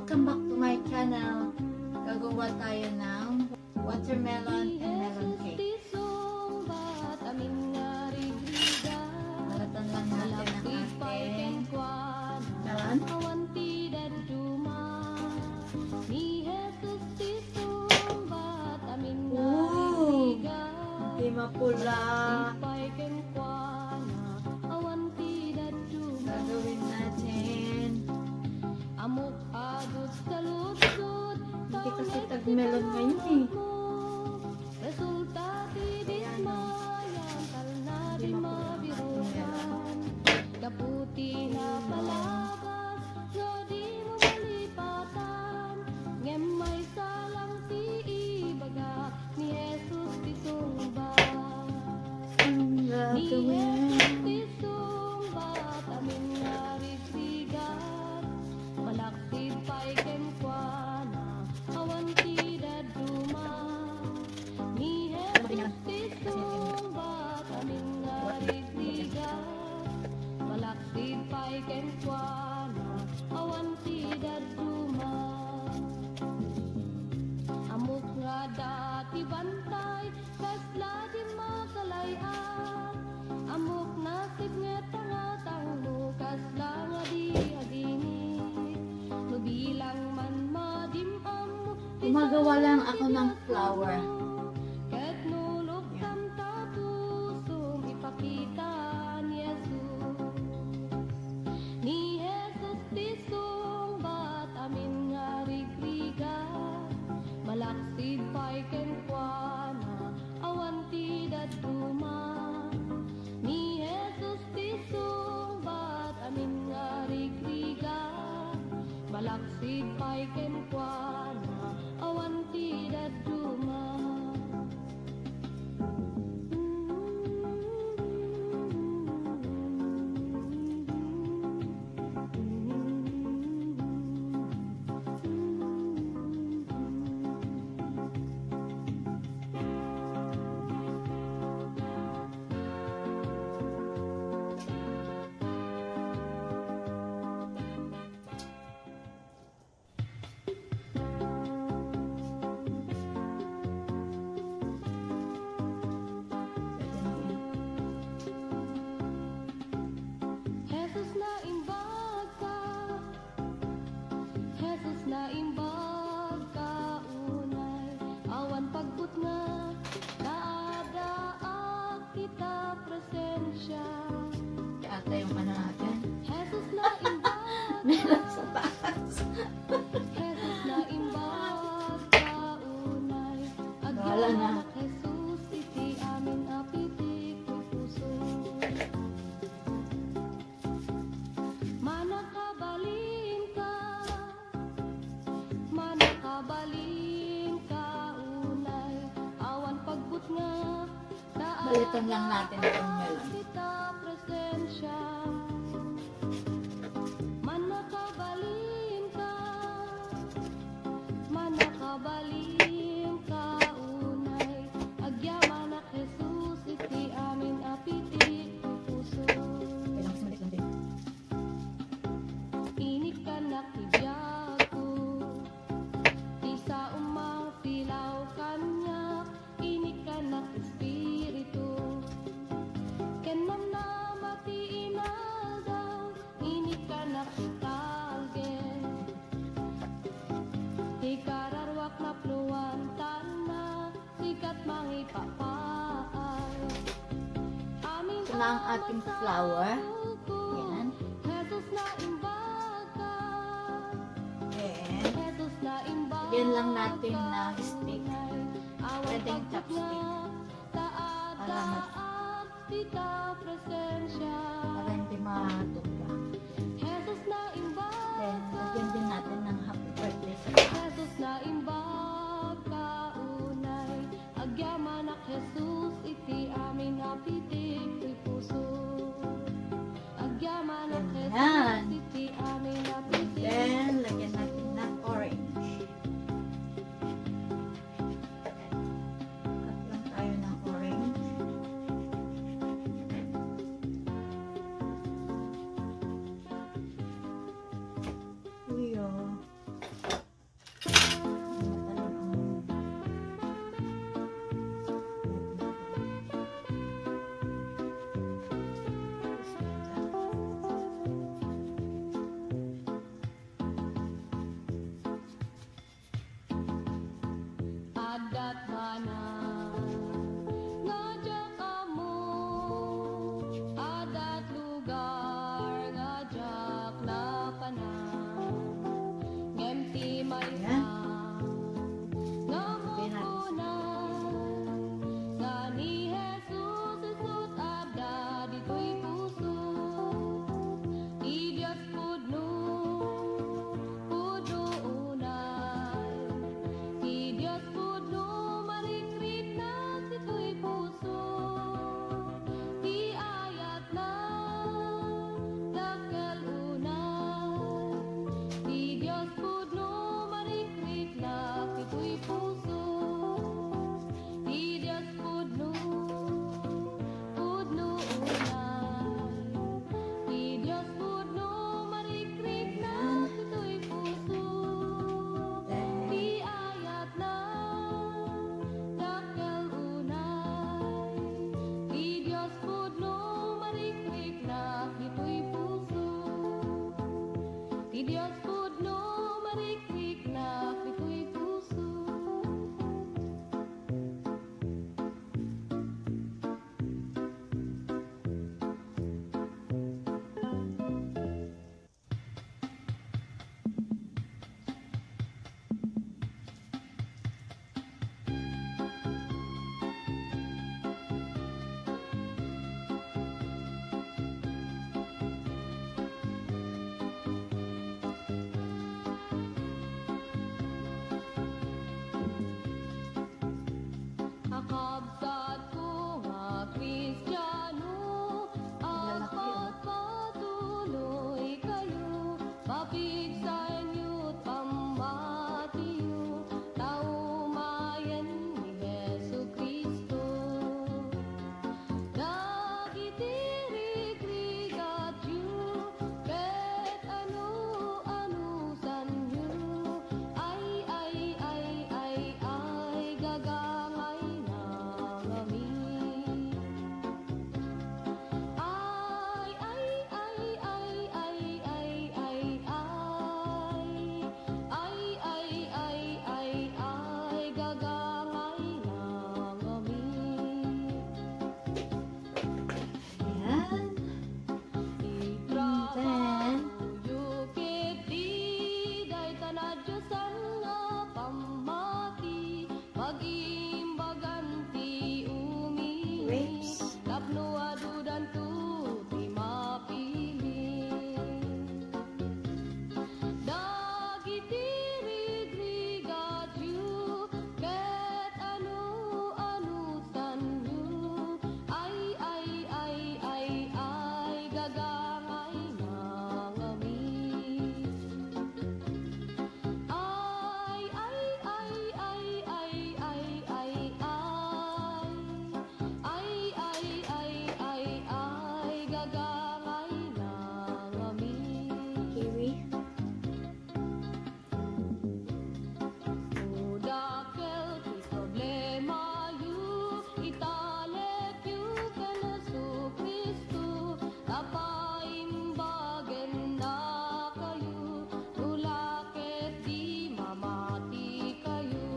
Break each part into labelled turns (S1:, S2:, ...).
S1: Welcome back to my channel. Gagawa tayo ng watermelon and melon cake. Balatan lang natin ang ating melon. Ooh! Hindi mapula. Gagawin natin. Hindi kasi tag-melon ngayon eh. Ayan o. Hindi mapula ang melon. Anong gagawin? Gumagawa lang ako ng flour. Ata yung ano natin. Meron sa taas. Bahala na. Balitan lang natin itong melon. Ito na ang ating flour. Ayan. Yan lang natin na stick. Pwedeng chopstick. Para hindi matugla. Then, lagyan din natin ng happy birthday sa taas. Yan. Then, lagyan natin ng orange. Cut lang tayo ng orange. Uy, oh.
S2: Magimbaganti umi
S1: Grapes.
S2: tapno adudan tu di mapili dagiti rigrigadyu ket anu sanyu ay gagangay nangami gagangay nangami
S1: Kiwi.
S2: Udakel ti problema yu italek yu ken Jesu Kristu apaimbagen na kayo nulaket di mamati kayo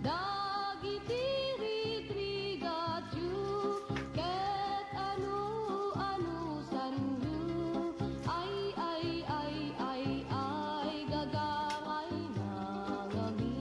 S2: dagiti rigrigat yu ket anu sanyu ay gagangay nangami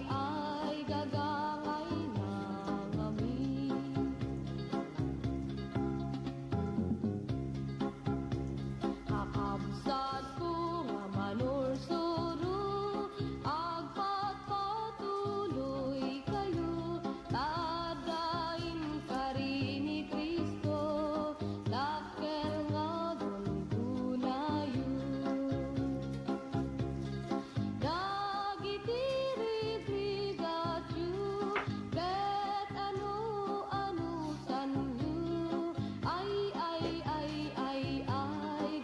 S2: ay gagangay nangami kakabsat ko nga manursuro agpatpatuloy kayo tadain kari ni Kristo dakkel nga dundunayo dagiti rigrigat yu ket anu sanyu ay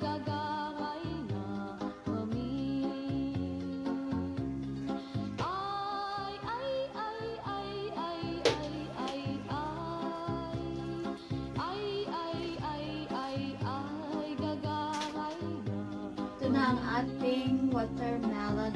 S2: gagangay nangami ay gagangay
S1: Ito na ang ating watermelon